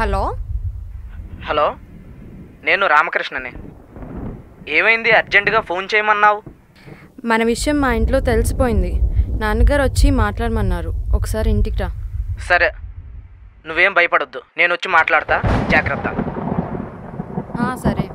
Hello hello, నేను రామకృష్ణని. ఏమైంది? అర్జెంటుగా ఫోన్ చేయమన్నావు? మన విషయం మా ఇంట్లో తెలిసిపోయింది. నాన్నగారు వచ్చి మాట్లాడమన్నారు. ఒకసారి ఇంటికి రా. సరే, నువ్వేం భయపడొద్దు, నేను వచ్చి మాట్లాడతా. జాగ్రత్త. సరే.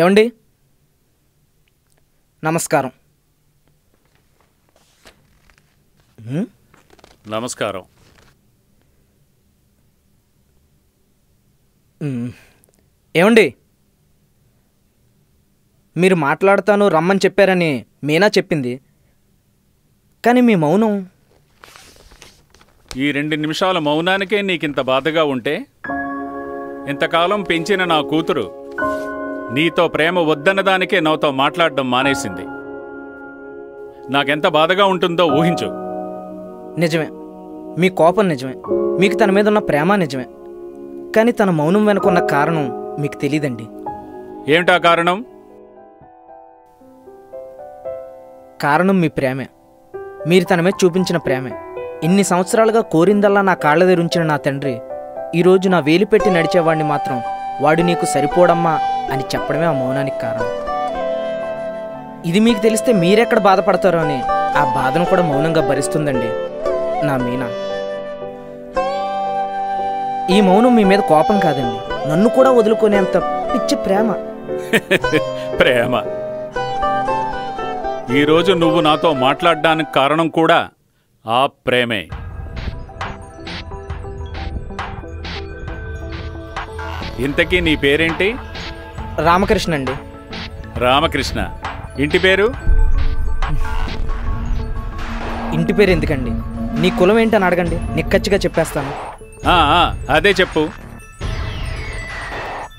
ఏమండి? నమస్కారం. నమస్కారం. ఏమండి, మీరు మాట్లాడతాను రమ్మని చెప్పారని మీనా చెప్పింది, కానీ మీ మౌనం. ఈ 2 నిమిషాల మౌనానికే నీకింత బాధగా ఉంటే, ఇంతకాలం పెంచిన నా కూతురు నీతో ప్రేమ వద్దన్నదానికే నాతో మాట్లాడడం మానేసింది. నాకెంత బాధగా ఉంటుందో ఊహించు. నిజమే, మీ కోపం నిజమే, మీకు తన మీద ఉన్న ప్రేమ నిజమే, కానీ తన మౌనం వెనుకున్న కారణం మీకు తెలీదండి. ఏమిటా కారణం? కారణం మీ ప్రేమే. మీరు తన మీద చూపించిన ప్రేమే. ఇన్ని సంవత్సరాలుగా కోరిందల్లా నా కాళ్ళ దగ్గర ఉంచిన నా తండ్రి ఈరోజు నా వేలు పెట్టి నడిచేవాడిని మాత్రం వాడు నీకు సరిపోడమ్మా అని చెప్పడమే ఆ మౌనానికి కారణం. ఇది మీకు తెలిస్తే మీరెక్కడ బాధపడతారో అని ఆ బాధను కూడా మౌనంగా భరిస్తుందండి నా మీనా. ఈ మౌనం మీ మీద కోపం కాదండి, నన్ను కూడా వదులుకునేంత పిచ్చి ప్రేమ. ప్రేమ. ఈరోజు నువ్వు నాతో మాట్లాడడానికి కారణం కూడా ఆ ప్రేమే. ఇంతకీ నీ పేరేంటి? రామకృష్ణ అండి. రామకృష్ణ. ఇంటి పేరు? ఇంటి పేరు ఎందుకండి, నీ కులం ఏంటని అడగండి, నిక్కచ్చిగా చెప్పేస్తాను. అదే చెప్పు.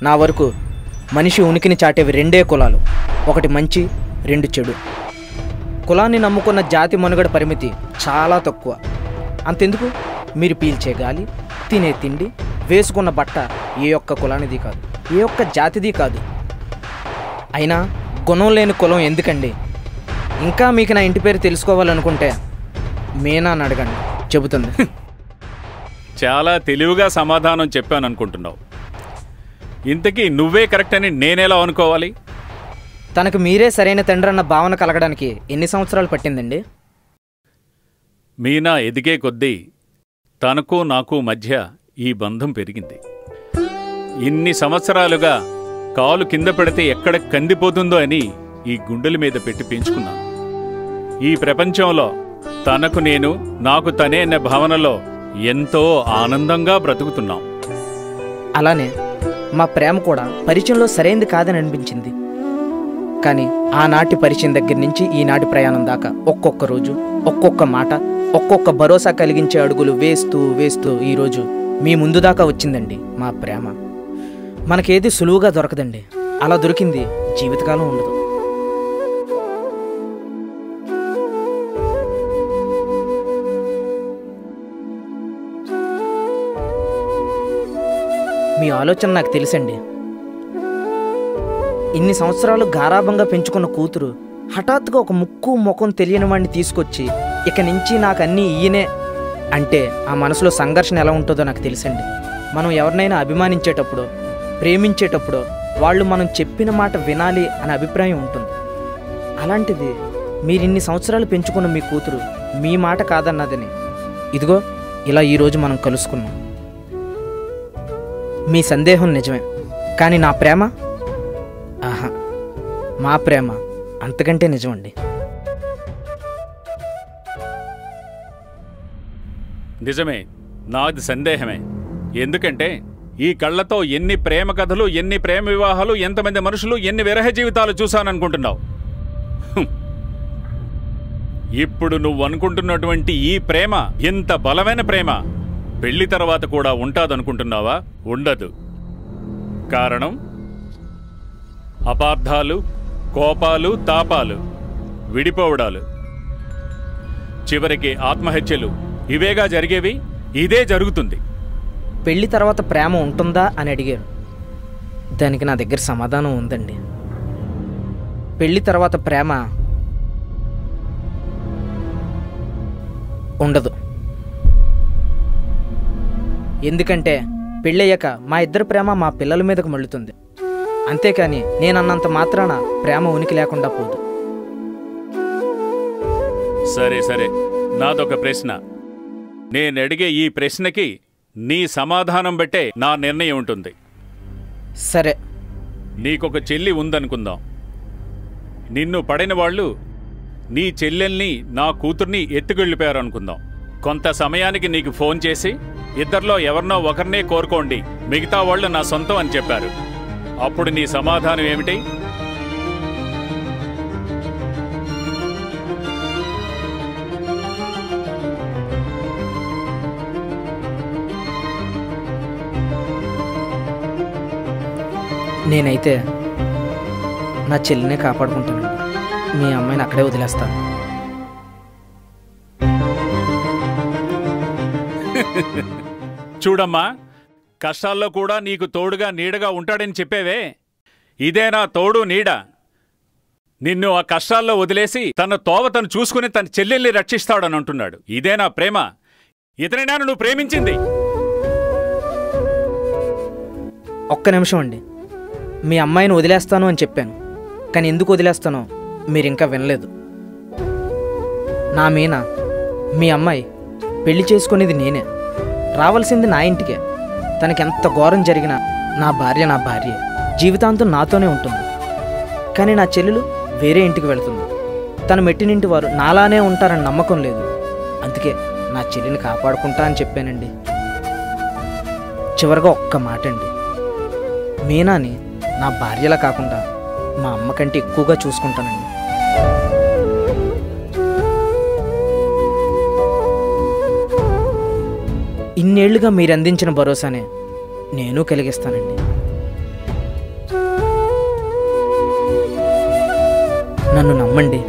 నా వరకు మనిషి ఉనికిని చాటేవి 2 కులాలు, ఒకటి మంచి, 2 చెడు. కులాన్ని నమ్ముకున్న జాతి మనుగడ పరిమితి చాలా తక్కువ. అంతెందుకు, మీరు పీల్చే గాలి, తినే తిండి, వేసుకున్న బట్ట ఏ ఒక్క కులానిది కాదు, ఏ ఒక్క జాతిది కాదు. అయినా గుణం లేని కులం ఎందుకండి? ఇంకా మీకు నా ఇంటి పేరు తెలుసుకోవాలనుకుంటే మీనా అని అడగండి, చెబుతుంది. చాలా తెలివిగా సమాధానం చెప్పాననుకుంటున్నావు. ఇంతకీ నువ్వే కరెక్ట్ అని నేనేలా అనుకోవాలి? తనకు మీరే సరైన తండ్రి అన్న భావన కలగడానికి ఎన్ని సంవత్సరాలు పట్టిందండి? మీనా ఎదిగే కొద్దీ తనకు నాకు మధ్య ఈ బంధం పెరిగింది. ఇన్ని సంవత్సరాలుగా కాలు కింద పెడితే ఎక్కడ కందిపోతుందో అని ఈ గుండెల మీద పెట్టి పెంచుకున్నాను. ఈ ప్రపంచంలో తనకు నేను, నాకు తనే అనే భావనలో ఎంతో ఆనందంగా బ్రతుకుతున్నాం. అలానే మా ప్రేమ కూడా పరిచయంలో సరైంది కాదని అనిపించింది. కానీ ఆనాటి పరిచయం దగ్గర నుంచి ఈనాటి ప్రయాణం దాకా ఒక్కొక్క రోజు, ఒక్కొక్క మాట, ఒక్కొక్క భరోసా కలిగించే అడుగులు వేస్తూ వేస్తూ ఈరోజు మీ ముందు దాకా వచ్చిందండి మా ప్రేమ. మనకేది సులువుగా దొరకదండి, అలా దొరికింది జీవితకాలం ఉండదు. మీ ఆలోచన నాకు తెలుసండి. ఇన్ని సంవత్సరాలు గారాభంగా పెంచుకున్న కూతురు హఠాత్తుగా ఒక ముక్కు ముఖం తెలియని వాడిని తీసుకొచ్చి ఇక నుంచి నాకు అన్నీ ఈయనే అంటే ఆ మనసులో సంఘర్షణ ఎలా ఉంటుందో నాకు తెలుసండి. మనం ఎవరినైనా అభిమానించేటప్పుడు, ప్రేమించేటప్పుడు వాళ్ళు మనం చెప్పిన మాట వినాలి అనే అభిప్రాయం ఉంటుంది. అలాంటిది మీరు ఇన్ని సంవత్సరాలు పెంచుకున్న మీ కూతురు మీ మాట కాదన్నదని ఇదిగో ఇలా ఈరోజు మనం కలుసుకున్నాం. మీ సందేహం నిజమే, కానీ నా ప్రేమ ఆహా మా ప్రేమ అంతకంటే నిజమండి. నిజమే, నాది సందేహమే. ఎందుకంటే ఈ కళ్ళతో ఎన్ని ప్రేమ కథలు, ఎన్ని ప్రేమ వివాహాలు, ఎంతమంది మనుషులు, ఎన్ని విరహ జీవితాలు చూశాననుకుంటున్నావు? ఇప్పుడు నువ్వు అనుకుంటున్నటువంటి ఈ ప్రేమ, ఇంత బలమైన ప్రేమ పెళ్లి తర్వాత కూడా ఉంటాదనుకుంటున్నావా? ఉండదు. కారణం అపార్థాలు, కోపాలు, తాపాలు, విడిపోవడాలు, చివరికి ఆత్మహత్యలు ఇవేగా జరిగేవి. ఇదే జరుగుతుంది. పెళ్లి తర్వాత ప్రేమ ఉంటుందా అని అడిగారు. దానికి నా దగ్గర సమాధానం ఉందండి. పెళ్లి తర్వాత ప్రేమ ఉండదు. ఎందుకంటే పెళ్ళయ్యాక మా ఇద్దరి ప్రేమ మా పిల్లల మీదకు మళ్ళుతుంది. అంతేకాని నేనన్నంత మాత్రాన ప్రేమ ఉనికి లేకుండా పోదు. సరే సరే, నాదొక ప్రశ్న. నేనడిగే ఈ ప్రశ్నకి నీ సమాధానం బట్టే నా నిర్ణయం ఉంటుంది. సరే. నీకొక చెల్లి ఉందనుకుందాం. నిన్ను పడిన వాళ్ళు నీ చెల్లెల్ని, నా కూతుర్ని ఎత్తుకెళ్ళిపోయారు అనుకుందాం. కొంత సమయానికి నీకు ఫోన్ చేసి ఇద్దరిలో ఎవరినో ఒకరినే కోరుకోండి, మిగతా వాళ్ళు నా సొంతం అని చెప్పారు. అప్పుడు నీ సమాధానం ఏమిటి? నేనైతే నా చెల్లినే కాపాడుకుంటానండి. మీ అమ్మాయిని అక్కడే వదిలేస్తాను. చూడమ్మా, కష్టాల్లో కూడా నీకు తోడుగా నీడగా ఉంటాడని చెప్పేవే, ఇదేనా తోడు నీడ? నిన్ను ఆ కష్టాల్లో వదిలేసి తన తోవ తను చూసుకుని తన చెల్లెల్ని రక్షిస్తాడని అంటున్నాడు. ఇదేనా ప్రేమ? ఇతనైనా నువ్వు ప్రేమించింది? ఒక్క నిమిషం అండి. మీ అమ్మాయిని వదిలేస్తాను అని చెప్పాను, కానీ ఎందుకు వదిలేస్తానో మీరు ఇంకా వినలేదు. నా మీనా, మీ అమ్మాయి పెళ్లి చేసుకునేది నేనే, రావాల్సింది నా ఇంటికే. తనకెంత ఘోరం జరిగినా నా భార్య నా భార్యే, జీవితాంతం నాతోనే ఉంటుంది. కానీ నా చెల్లెలు వేరే ఇంటికి వెళుతుంది. తన మెట్టినింటి వారు నాలానే ఉంటారని నమ్మకం లేదు. అందుకే నా చెల్లిని కాపాడుకుంటా అని చెప్పానండి. చివరిగా ఒక్క మాట అండి. మీనాని నా భార్యలా కాకుండా మా అమ్మ కంటే ఎక్కువగా చూసుకుంటానండి. ఇన్నేళ్లుగా మీరు అందించిన భరోసానే నేను కలిగిస్తానండి. నన్ను నమ్మండి.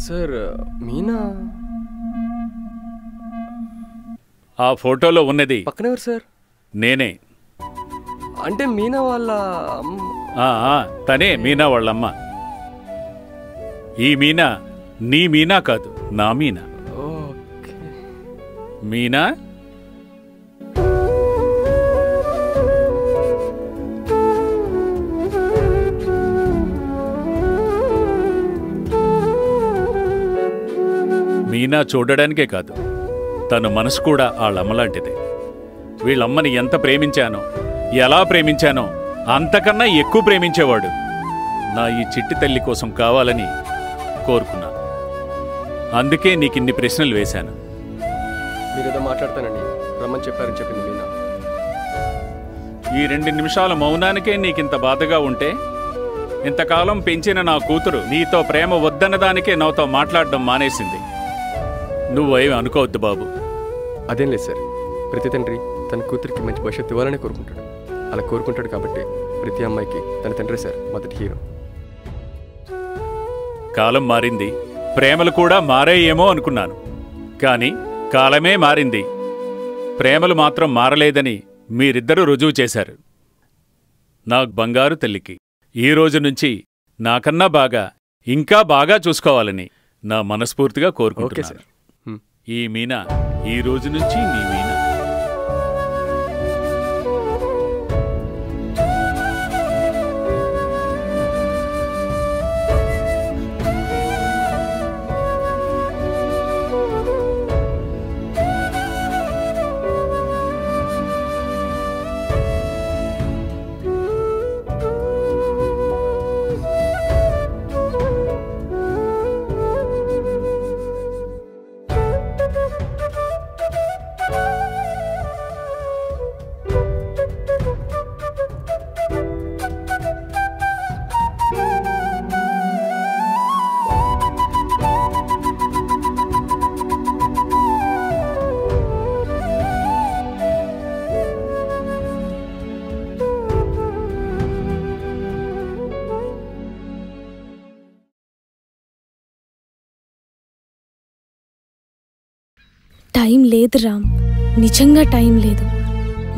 సార్, మీనా ఆ ఫోటోలో ఉన్నది పక్కనెవరు సార్? నేనే. అంటే మీనా వాళ్ళ తనే మీనా వాళ్ళమ్మ. ఈ మీనా నీ మీనా కాదు, నా మీనా. ఓకే. మీనా, మీనా చూడడానికే కాదు, తన మనసు కూడా వాళ్ళమ్మలాంటిదే. వీళ్ళమ్మని ఎంత ప్రేమించానో, ఎలా ప్రేమించానో అంతకన్నా ఎక్కువ ప్రేమించేవాడు నా ఈ చిట్టి తల్లి కోసం కావాలని కోరుకున్నాను. అందుకే నీకిన్ని ప్రశ్నలు వేశాను. మీరేదో మాట్లాడతానండి, రమ్మని చెప్పారని చెప్పింది మీనా. ఈ 2 నిమిషాల మౌనానికే నీకింత బాధగా ఉంటే ఇంతకాలం పెంచిన నా కూతురు నీతో ప్రేమ వద్దన్నదానికే నాతో మాట్లాడడం మానేసింది. నువ్వేమి అనుకోవద్దు బాబు. అదేం లేదు సార్, ప్రతి తండ్రి తన కూతురికి మంచి భవిష్యత్తు ఇవ్వాలనే కోరుకుంటాడు. అలా కోరుకుంటాడు కాబట్టి ప్రతి అమ్మాయికి తన తండ్రి సార్ మొదటి హీరో. కాలం మారింది, ప్రేమలు కూడా మారాయేమో అనుకున్నాను. కానీ కాలమే మారింది, ప్రేమలు మాత్రం మారలేదని మీరిద్దరూ రుజువు చేశారు. నాకు బంగారు తల్లికి ఈ రోజు నుంచి నాకన్నా బాగా, ఇంకా బాగా చూసుకోవాలని నా మనస్ఫూర్తిగా కోరుకుంటున్నాను. ఈ మీనా ఈ రోజు నుంచి నీ మీనా. టైం లేదు రామ్, నిజంగా టైం లేదు.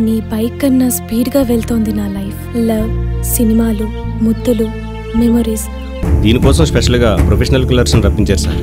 నీ బైక్ కన్నా స్పీడ్గా వెళ్తోంది నా లైఫ్. లవ్, సినిమాలు, ముద్దులు, మెమొరీస్. దీనికోసం స్పెషల్గా ప్రొఫెషనల్ కిల్లర్స్ని రప్పించారు సార్.